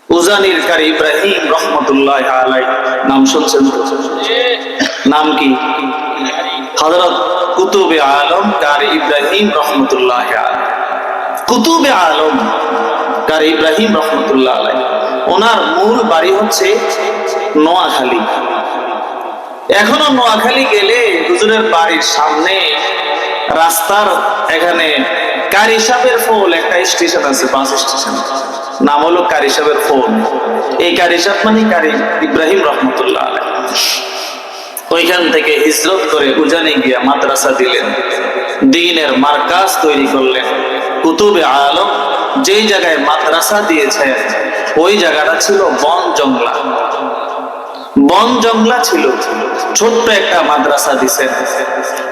উজানির কারি ইব্রাহিম রহমতুল্লাহ আলাই, নাম শুনছেন? নাম কি? হযরত কুতুবে আলম কারি ইব্রাহিম রহমতুল্লাহ আলাই। কুতুবে আলম কারি ইব্রাহিম রহমতুল্লাহ আলাই, ওনার মূল বাড়ি হচ্ছে নোয়াখালী। এখনো নোয়াখালী গেলে হুজুরের বাড়ির সামনে রাস্তার এখানে কারি সাহেবের ফোল একটা স্টেশন আছে, বাস স্টেশন, নাম হলো কারি সাহেবের ফোল। এই কারি সাহেব মানে কারি ইব্রাহিম রহমতুল্লাহ আলাই। ওইখান থেকে হিজরত করে উজানি গিয়া মাদ্রাসা দিলেন, দ্বীনের মার্কাজ তৈরি করলেন। কুতুবে আলম যেই জায়গায় মাদ্রাসা দিয়েছেন ওই জায়গাটা ছিল বন জংলা। বন জংলা ছিল, ছোট্ট একটা মাদ্রাসা দিছেন,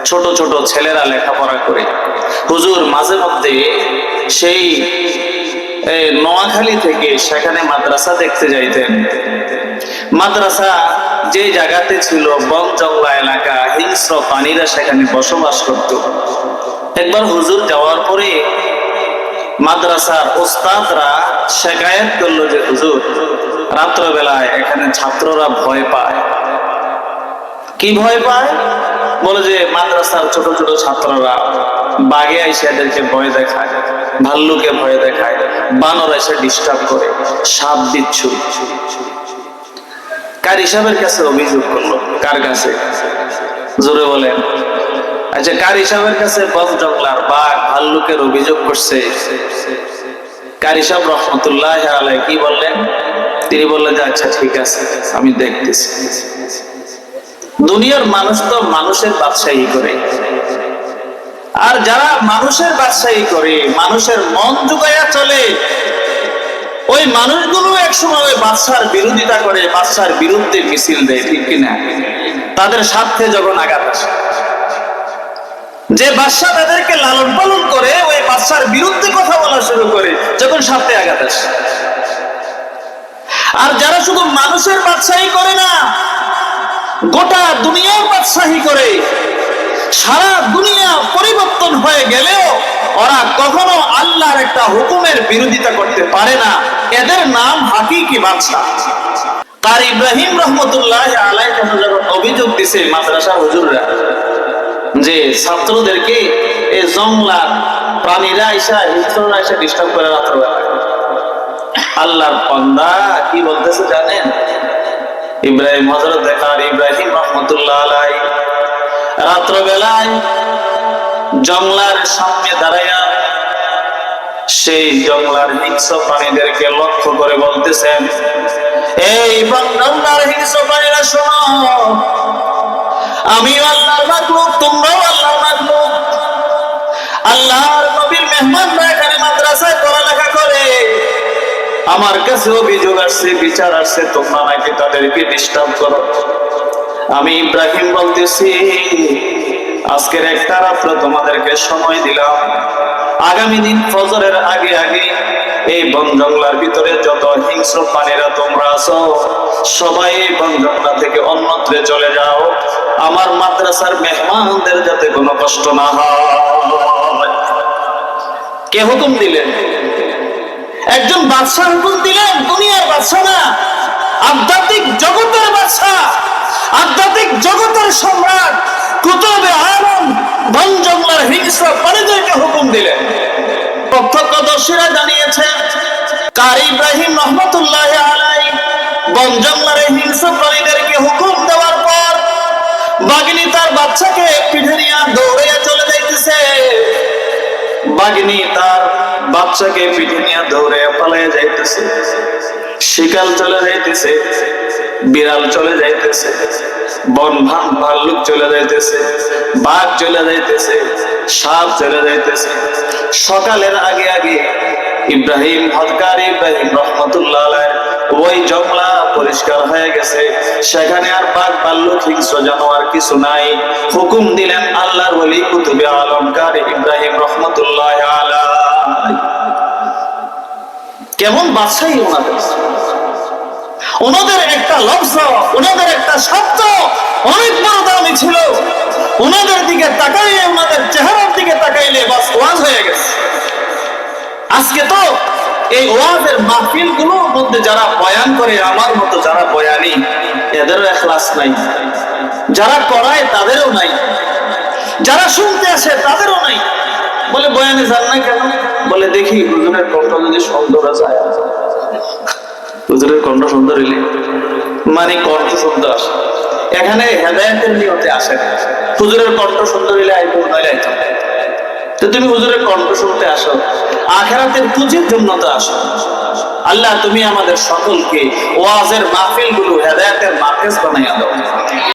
ছোট ছোট ছেলেরা লেখাপড়া করে। হুজুর মাঝে মধ্যে সেই নোয়াখালী থেকে সেখানে মাদ্রাসা দেখতে যাইতেন। মাদ্রাসা যে জায়গাতে ছিল বন জংলা এলাকা, হিংস্র প্রাণীরা সেখানে বসবাস করত। একবার হুজুর যাওয়ার পরে মাদ্রাসার ওস্তাদরা শিকায়েত করলো যে হুজুর, রাত্রবেলায় এখানে ছাত্ররা ভয় পায়। কি ভয় পায়? বলে যে মাদ্রাসার ছোট ছোট ছাত্ররা বাঘে এসে এদেরকে ভয় দেখায়, ভাল্লুকে ভয় দেখায়, বানর এসে ডিস্টার্ব করে, সাপ বিচ্ছু। কারি সাহেবের কাছে অভিযোগ করলো। কার কাছে? জোরে বলেন। আচ্ছা, কারি সাহেবের কাছে বন জংলার বাঘ ভাল্লুকের অভিযোগ করছে। কারি সাহেব রহমতুল্লাহ আলাই কি বললেন? তিনি বললেন যে আচ্ছা ঠিক আছে, আমি দেখতেছি। দুনিয়ার মানুষ তো মানুষের বাদশাহী করে, আর যারা মানুষের বাদশাহী করে, মানুষের মন জুগাইয়া চলে, ওই মানুষগুলো একসময় ওই বাদশার বিরোধিতা করে, বাদশার বিরুদ্ধে মিছিল দেয়, ঠিক কিনা? তাদের স্বার্থে যখন আঘাত আসে, যে বাদশা তাদেরকে লালন পালন করে, ওই বাদশার বিরুদ্ধে কথা বলা শুরু করে যখন স্বার্থে আঘাত আসে। আর যারা শুধু মানুষের বাদশাহী করে না, গোটা দুনিয়ার বাদশাহী করে, সারা দুনিয়া পরিবর্তন হয়ে গেলেও ওরা কখনো আল্লাহর একটা হুকুমের বিরোধিতা করতে পারে না। এদের নাম হাকিকি বাদশা। কারি ইব্রাহিম রহমতুল্লাহ আলাই যখন অভিযোগ দিছে মাদ্রাসার হুজুররা যে ছাত্রদেরকে এই জংলার প্রাণীরা হিংস্ররা এসে ডিস্টার্ব করে রাত্রবেলা, আল্লাহর বান্দা কি বলতেছে জানেন? ইব্রাহিম, হযরত কারি ইব্রাহিম রহমতুল্লাহ আলাই রাত্রবেলায় জংলার সামনে দাঁড়াইয়া সেই জংলার হিংস্র প্রাণীদেরকে লক্ষ্য করে বলতেছেন, এই জংলার হিংস্র প্রাণীরা শোনো, আমি আল্লাহর মাখলুক, তোমরাও আল্লাহর মাখলুক। আল্লাহর নবীর মেহমানরা এখানে মাদ্রাসায় পড়ালেখা করে, আমার কাছে অভিযোগ আসছে, বিচার আসছে, তোমরা নাকি তাদেরকে ডিস্টার্ব করো। আমি ইব্রাহিম বলতেছি, আজকের একটা রাত্র তোমাদেরকে সময় দিলাম, আগামী দিন ফজরের আগে আগে এই বন জংলার ভিতরে যত হিংস্র প্রাণীরা তোমরা আছো, সবাই এই বন জংলা থেকে অন্যত্রে চলে যাও, আমার মাদ্রাসার মেহমানদের যাতে কোনো কষ্ট না হয়। কে হুকুম দিলেন? একজন বাদশা হুকুম দিলেন, দুনিয়ার বাদশা না, আধ্যাত্মিক জগতের বাদশা, আধ্যাত্মিক জগতের সম্রাট কুতুবে আলম বন জংলার হিংস্র প্রাণীদেরকে হুকুম দিলেন। প্রত্যক্ষদর্শীরা জানিয়েছেন, কারি ইব্রাহিম রহমতুল্লাহ আলাই বন জংলার হিংস্র প্রাণীদেরকে হুকুম দেওয়ার পর বাঘিনী তার বাচ্চাকে পিঠে নিয়ে দৌড়ে চলে যাইতেছে। বাঘিনী তার বাচ্চাকে পিঠে নিয়ে দৌড়ে পালিয়ে যাইতেছে। শিকাল চলে যাইতেছে, বিড়াল চলে যাইতেছে, বন ভাল্লুক চলে যাইতেছে, বাঘ চলে যাইতেছে, সাপ চলে যাইতেছে। সকালের আগে আগে ইব্রাহিম রহমতুল্লাহ আলাইহি ওই জংলা পরিষ্কার হয়ে গেছে, সেখানে আর বাঘ ভাল্লুক হিংস্র জানোয়ার কিছু নাই। হুকুম দিলেন আল্লাহর ওলি কুতুবে আলম কারি ইব্রাহিম রহমতুল্লাহ আলাইহি। কেমন বাদশাহী ওনাদের! ওনাদের একটা লফজ, ওনাদের একটা শব্দ অনেক বড় দামি ছিল। ওনাদের দিকে তাকাইলে, ওনাদের চেহারার দিকে তাকাইলে বাস ওয়াজ হয়ে গেছে। আজকে তো এই ওয়াজের মাহফিল গুলোর মধ্যে যারা বয়ান করে আমার মতো যারা বয়ানি, এদেরও ইখলাস নাই, যারা করায় তাদেরও নাই, যারা শুনতে আসে তাদেরও নাই। বলে বয়ানে যান না কেন? বলে দেখি হুজুরের কণ্ঠ যদি সুন্দর যায়, হুজুরের কণ্ঠ সুন্দর হইলে মানে কণ্ঠ সুন্দর আসে, এখানে হেদায়েতের নিয়তে আসে না। হুজুরের কণ্ঠ সুন্দর হইলে আইবো, নইলে আইতাম। তো তুমি হুজুরের কণ্ঠ শুনতে আসো, আখিরাতের পুঁজির জন্য তো আসো। আল্লাহ তুমি আমাদের সকলকে ওয়াজের মাহফিল গুলো হেদায়েতের মার্কেজ বানাইয়া দাও।